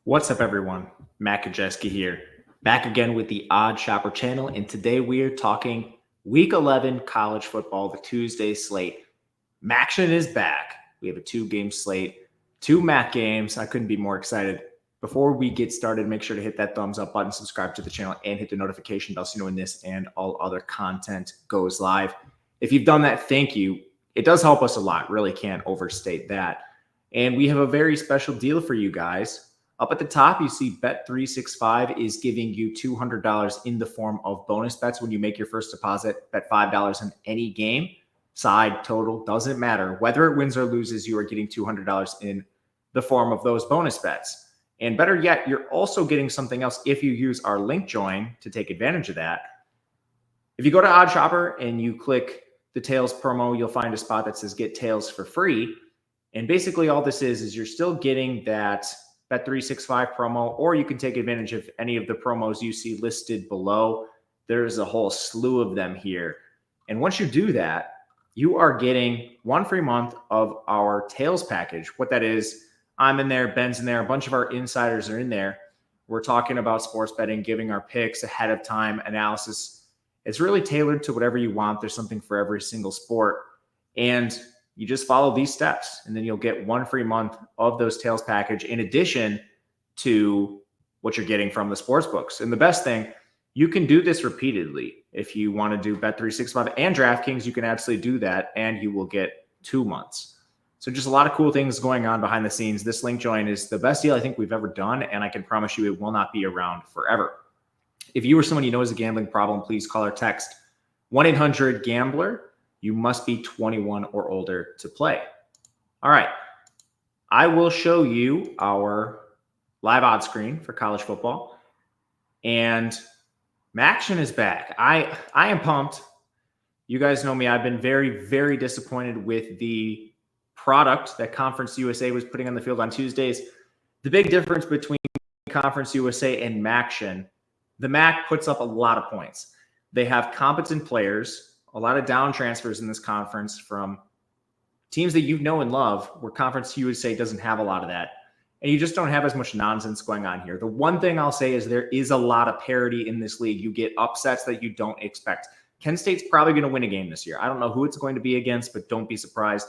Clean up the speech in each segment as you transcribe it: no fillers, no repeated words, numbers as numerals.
What's up, everyone? Matt Gajewski here, back again with the Odd Shopper channel, and today we are talking Week 11 college football, the Tuesday slate. Maction is back. We have a two-game slate, two MAC games. I couldn't be more excited. Before we get started, make sure to hit that thumbs up button, subscribe to the channel, and hit the notification bell so you know when this and all other content goes live. If you've done that, thank you. It does help us a lot. Really can't overstate that. And we have a very special deal for you guys. Up at the top, you see Bet365 is giving you $200 in the form of bonus bets when you make your first deposit. Bet $5 on any game. Side, total, doesn't matter. Whether it wins or loses, you are getting $200 in the form of those bonus bets. And better yet, you're also getting something else if you use our link join to take advantage of that. If you go to Odd Shopper and you click the Tails promo, you'll find a spot that says Get Tails for free. And basically all this is you're still getting that Bet365 promo, or you can take advantage of any of the promos you see listed below. There's a whole slew of them here. And once you do that, you are getting one free month of our Tails package. What that is, I'm in there, Ben's in there, a bunch of our insiders are in there. We're talking about sports betting, giving our picks ahead of time, analysis. It's really tailored to whatever you want. There's something for every single sport. And you just follow these steps, and then you'll get one free month of those Tails package in addition to what you're getting from the sports books. And the best thing, you can do this repeatedly. If you want to do Bet365 and DraftKings, you can absolutely do that, and you will get 2 months. So just a lot of cool things going on behind the scenes. This link join is the best deal I think we've ever done, and I can promise you it will not be around forever. If you or someone you know has a gambling problem, please call or text 1-800-GAMBLER. You must be 21 or older to play. All right. I will show you our live odds screen for college football. And Maction is back. I am pumped. You guys know me. I've been very, very disappointed with the product that Conference USA was putting on the field on Tuesdays. The big difference between Conference USA and Maction, the MAC puts up a lot of points. They have competent players, a lot of down transfers in this conference from teams that you know and love, where Conference USA doesn't have a lot of that. And you just don't have as much nonsense going on here. The one thing I'll say is there is a lot of parity in this league. You get upsets that you don't expect. Kent State's probably going to win a game this year. I don't know who it's going to be against, but don't be surprised.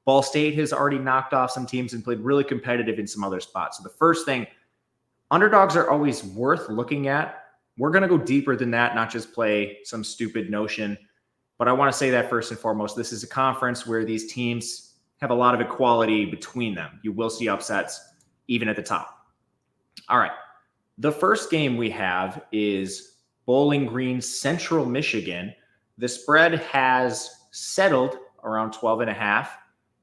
Ball State has already knocked off some teams and played really competitive in some other spots. So the first thing, underdogs are always worth looking at. We're going to go deeper than that, not just play some stupid notion. But I want to say that first and foremost, this is a conference where these teams have a lot of equality between them. You will see upsets even at the top. All right. The first game we have is Bowling Green, Central Michigan. The spread has settled around 12.5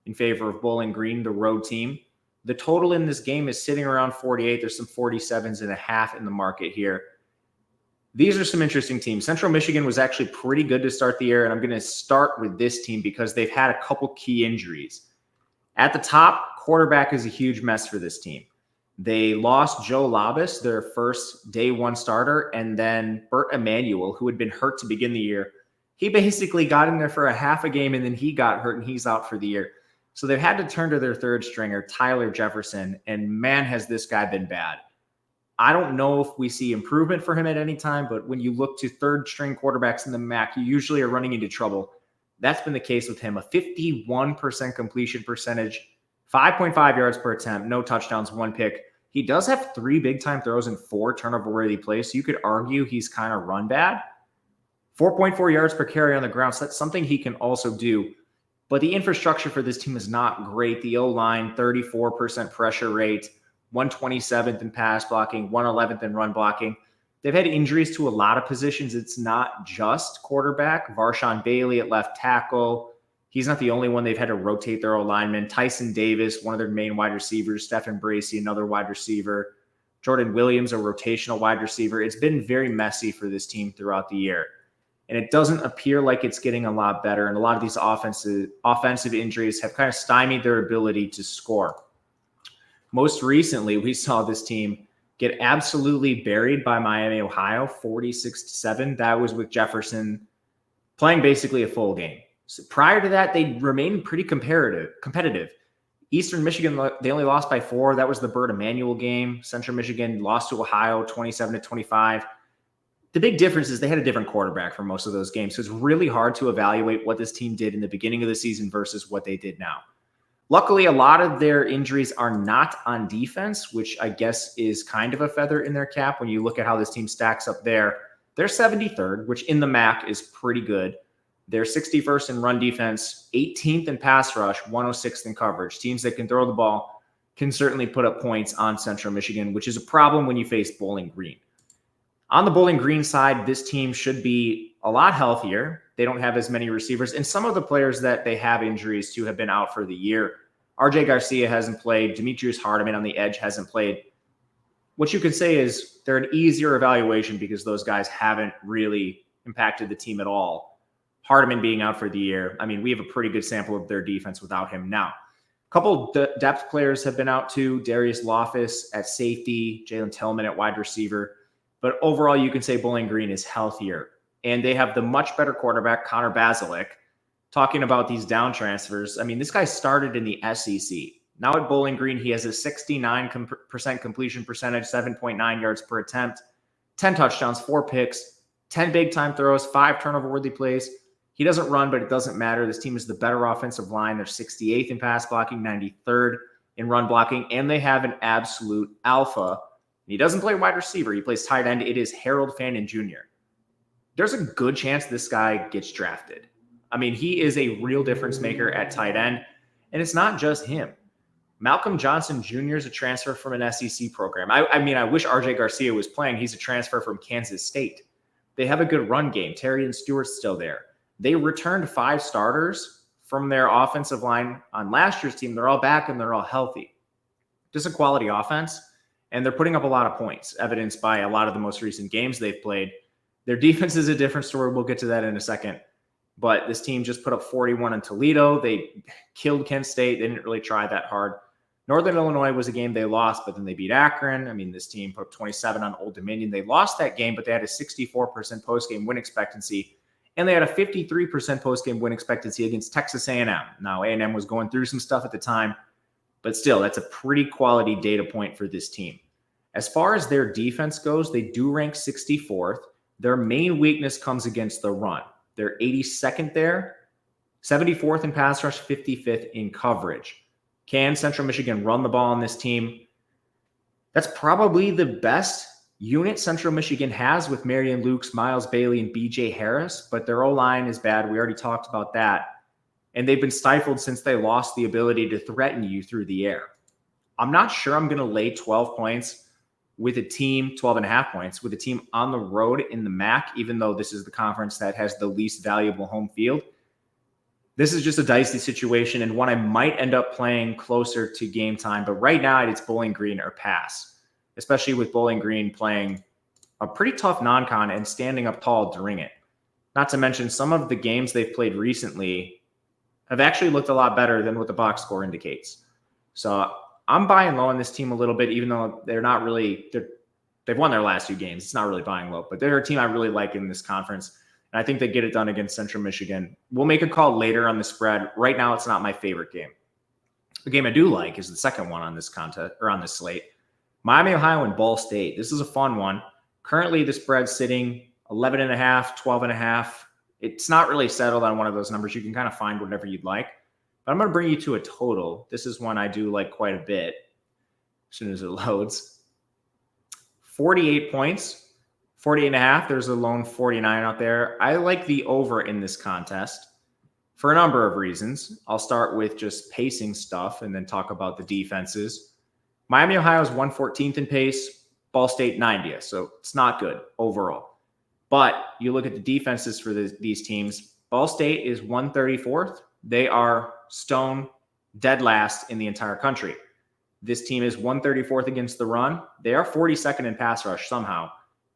in favor of Bowling Green, the road team. The total in this game is sitting around 48. There's some 47.5 in the market here. These are some interesting teams. Central Michigan was actually pretty good to start the year, and I'm going to start with this team because they've had a couple key injuries. At the top, quarterback is a huge mess for this team. They lost Joe Labas, their first day one starter, and then Bert Emanuel, who had been hurt to begin the year. He basically got in there for a half a game, and then he got hurt, and he's out for the year. So they've had to turn to their third stringer, Tyler Jefferson, and man, has this guy been bad. I don't know if we see improvement for him at any time, but when you look to third string quarterbacks in the MAC, you usually are running into trouble. That's been the case with him. A 51% completion percentage, 5.5 yards per attempt, no touchdowns, 1 pick. He does have 3 big-time throws and 4 turnover-worthy plays, so you could argue he's kind of run bad. 4.4 yards per carry on the ground, so that's something he can also do. But the infrastructure for this team is not great. The O-line, 34% pressure rate, 127th in pass blocking, 111th in run blocking. They've had injuries to a lot of positions. It's not just quarterback. Varshawn Bailey at left tackle. He's not the only one. They've had to rotate their O-linemen. Tyson Davis, one of their main wide receivers. Stephen Bracey, another wide receiver. Jordan Williams, a rotational wide receiver. It's been very messy for this team throughout the year. And it doesn't appear like it's getting a lot better. And a lot of these offensive injuries have kind of stymied their ability to score. Most recently, we saw this team get absolutely buried by Miami, Ohio, 46-7. That was with Jefferson playing basically a full game. So prior to that, they remained pretty competitive. Eastern Michigan, they only lost by 4. That was the Burt Emanuel game. Central Michigan lost to Ohio 27-25. The big difference is they had a different quarterback for most of those games. So it's really hard to evaluate what this team did in the beginning of the season versus what they did now. Luckily, a lot of their injuries are not on defense, which I guess is kind of a feather in their cap when you look at how this team stacks up there. They're 73rd, which in the MAC is pretty good. They're 61st in run defense, 18th in pass rush, 106th in coverage. Teams that can throw the ball can certainly put up points on Central Michigan, which is a problem when you face Bowling Green. On the Bowling Green side, this team should be a lot healthier. They don't have as many receivers, and some of the players that they have injuries to have been out for the year. RJ Garcia hasn't played. Demetrius Hardiman on the edge hasn't played. What you could say is they're an easier evaluation because those guys haven't really impacted the team at all. Hardiman being out for the year, I mean, we have a pretty good sample of their defense without him now. A couple depth players have been out too. Darius Loftus at safety, Jalen Tillman at wide receiver. But overall, you can say Bowling Green is healthier. And they have the much better quarterback, Connor Bazelak. Talking about these down transfers, I mean, this guy started in the SEC. Now at Bowling Green, he has a 69% completion percentage, 7.9 yards per attempt, 10 touchdowns, 4 picks, 10 big-time throws, 5 turnover-worthy plays. He doesn't run, but it doesn't matter. This team is the better offensive line. They're 68th in pass blocking, 93rd in run blocking, and they have an absolute alpha. He doesn't play wide receiver. He plays tight end. It is Harold Fannin Jr. There's a good chance this guy gets drafted. I mean, he is a real difference maker at tight end, and it's not just him. Malcolm Johnson Jr. is a transfer from an SEC program. I mean, I wish RJ Garcia was playing. He's a transfer from Kansas State. They have a good run game. Terry and Stewart's still there. They returned 5 starters from their offensive line on last year's team. They're all back and they're all healthy. Just a quality offense, and they're putting up a lot of points, evidenced by a lot of the most recent games they've played. Their defense is a different story. We'll get to that in a second. But this team just put up 41 in Toledo. They killed Kent State. They didn't really try that hard. Northern Illinois was a game they lost, but then they beat Akron. I mean, this team put up 27 on Old Dominion. They lost that game, but they had a 64% post-game win expectancy. And they had a 53% post-game win expectancy against Texas A&M. Now, A&M was going through some stuff at the time, but still, that's a pretty quality data point for this team. As far as their defense goes, they do rank 64th. Their main weakness comes against the run. They're 82nd there, 74th in pass rush, 55th in coverage. Can Central Michigan run the ball on this team? That's probably the best unit Central Michigan has with Marion Lukes, Miles Bailey, and BJ Harris, but their O-line is bad. We already talked about that. And they've been stifled since they lost the ability to threaten you through the air. I'm not sure I'm going to lay 12 points with a team, 12.5 points, with a team on the road in the MAC, even though this is the conference that has the least valuable home field. This is just a dicey situation and one I might end up playing closer to game time. But right now, it's Bowling Green or pass, especially with Bowling Green playing a pretty tough non-con and standing up tall during it. Not to mention some of the games they've played recently have actually looked a lot better than what the box score indicates. So I'm buying low on this team a little bit, even though they've won their last 2 games. It's not really buying low, but they're a team I really like in this conference. And I think they get it done against Central Michigan. We'll make a call later on the spread. Right now, it's not my favorite game. The game I do like is the second one on this contest or on this slate. Miami, Ohio, and Ball State. This is a fun one. Currently, the spread's sitting 11.5, 12.5. It's not really settled on one of those numbers. You can kind of find whatever you'd like. But I'm going to bring you to a total. This is one I do like quite a bit as soon as it loads. 48 points. 48.5, there's a lone 49 out there. I like the over in this contest for a number of reasons. I'll start with just pacing stuff and then talk about the defenses. Miami, Ohio is 114th in pace. Ball State 90th, so it's not good overall. But you look at the defenses for these teams. Ball State is 134th. They are stone dead last in the entire country. This team is 134th against the run. They are 42nd in pass rush somehow.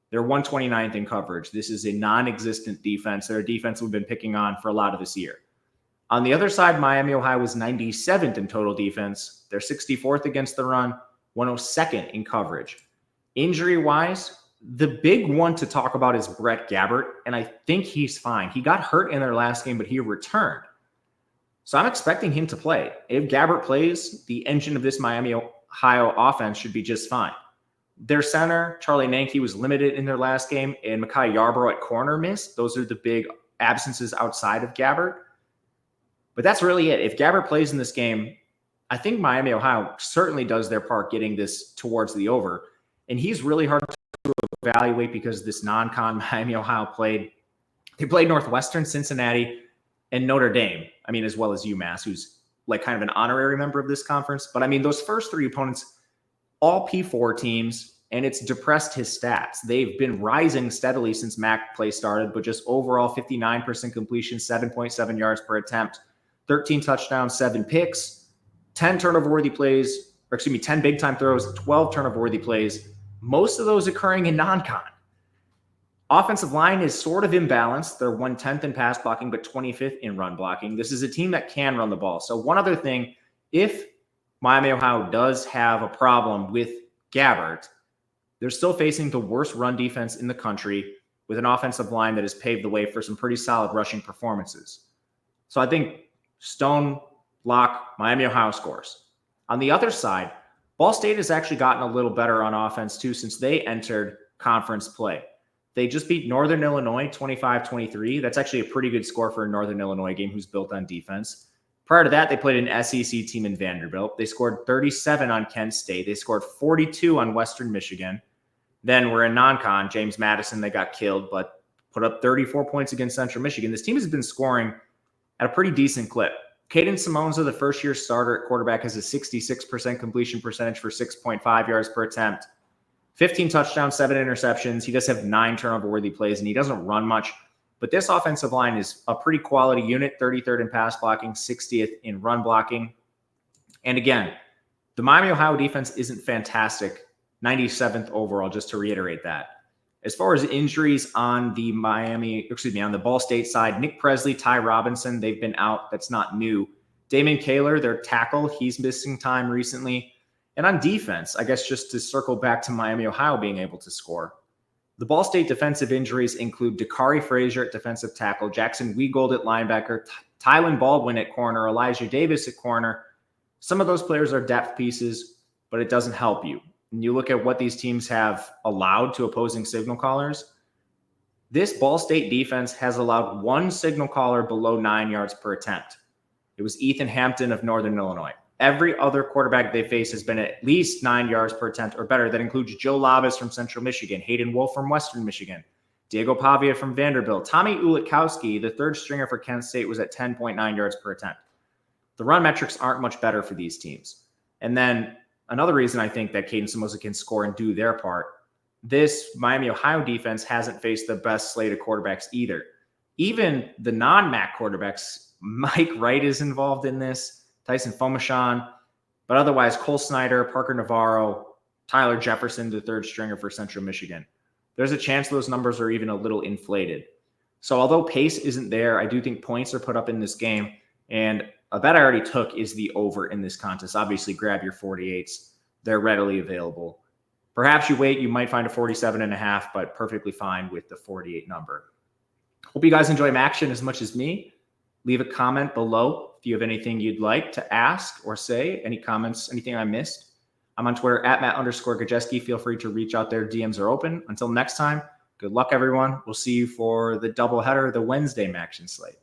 They're 129th in coverage. This is a non-existent defense. They're a defense we've been picking on for a lot of this year. On the other side, Miami, Ohio is 97th in total defense. They're 64th against the run, 102nd in coverage. Injury-wise, the big one to talk about is Brett Gabbert, and I think he's fine. He got hurt in their last game, but he returned. So I'm expecting him to play. If Gabbert plays, the engine of this Miami Ohio offense should be just fine. Their center, Charlie Nanke, was limited in their last game, and Mekhi Yarbrough at corner missed. Those are the big absences outside of Gabbert. But that's really it. If Gabbert plays in this game, I think Miami Ohio certainly does their part getting this towards the over. And he's really hard to evaluate because this non-con Miami Ohio played. They played Northwestern, Cincinnati, and Notre Dame. I mean, as well as UMass, who's like kind of an honorary member of this conference. But I mean, those first three opponents, all P4 teams, and it's depressed his stats. They've been rising steadily since MAC play started, but just overall 59% completion, 7.7 yards per attempt, 13 touchdowns, 7 picks, 10 turnover-worthy plays, 10 big-time throws, 12 turnover-worthy plays, most of those occurring in non-con. Offensive line is sort of imbalanced. They're 110th in pass blocking, but 25th in run blocking. This is a team that can run the ball. So one other thing, if Miami Ohio does have a problem with Gabbert, they're still facing the worst run defense in the country with an offensive line that has paved the way for some pretty solid rushing performances. So I think stone lock Miami Ohio scores. On the other side, Ball State has actually gotten a little better on offense too since they entered conference play. They just beat Northern Illinois 25-23. That's actually a pretty good score for a Northern Illinois game who's built on defense. Prior to that, they played an SEC team in Vanderbilt. They scored 37 on Kent State. They scored 42 on Western Michigan. Then we're in non-con. James Madison, they got killed, but put up 34 points against Central Michigan. This team has been scoring at a pretty decent clip. Caden Simonza, the first-year starter at quarterback, has a 66% completion percentage for 6.5 yards per attempt. 15 touchdowns, 7 interceptions. He does have 9 turnover-worthy plays, and he doesn't run much. But this offensive line is a pretty quality unit, 33rd in pass blocking, 60th in run blocking. And again, the Miami Ohio defense isn't fantastic, 97th overall, just to reiterate that. As far as injuries on the on the Ball State side, Nick Presley, Ty Robinson, they've been out. That's not new. Damon Kaler, their tackle, he's missing time recently. And on defense, I guess just to circle back to Miami, Ohio being able to score, the Ball State defensive injuries include Dakari Frazier at defensive tackle, Jackson Wegold at linebacker, Tylen Baldwin at corner, Elijah Davis at corner. Some of those players are depth pieces, but it doesn't help you. And you look at what these teams have allowed to opposing signal callers. This Ball State defense has allowed one signal caller below 9 yards per attempt. It was Ethan Hampton of Northern Illinois. Every other quarterback they face has been at least 9 yards per attempt or better. That includes Joe Labas from Central Michigan, Hayden Wolf from Western Michigan, Diego Pavia from Vanderbilt. Tommy Ulitkowski, the third stringer for Kent State, was at 10.9 yards per attempt. The run metrics aren't much better for these teams. And then another reason I think that Caden Simonza can score and do their part, this Miami, Ohio defense hasn't faced the best slate of quarterbacks either. Even the non-MAC quarterbacks, Mike Wright is involved in this, Tyson Fomashon, but otherwise Cole Snyder, Parker Navarro, Tyler Jefferson, the third stringer for Central Michigan. There's a chance those numbers are even a little inflated. So although pace isn't there, I do think points are put up in this game. And a bet I already took is the over in this contest. Obviously, grab your 48s. They're readily available. Perhaps you wait, you might find a 47.5, but perfectly fine with the 48 number. Hope you guys enjoy action as much as me. Leave a comment below if you have anything you'd like to ask or say, any comments, anything I missed. I'm on Twitter at Matt_Gajewski. Feel free to reach out there. DMs are open. Until next time, good luck, everyone. We'll see you for the doubleheader, the Wednesday action slate.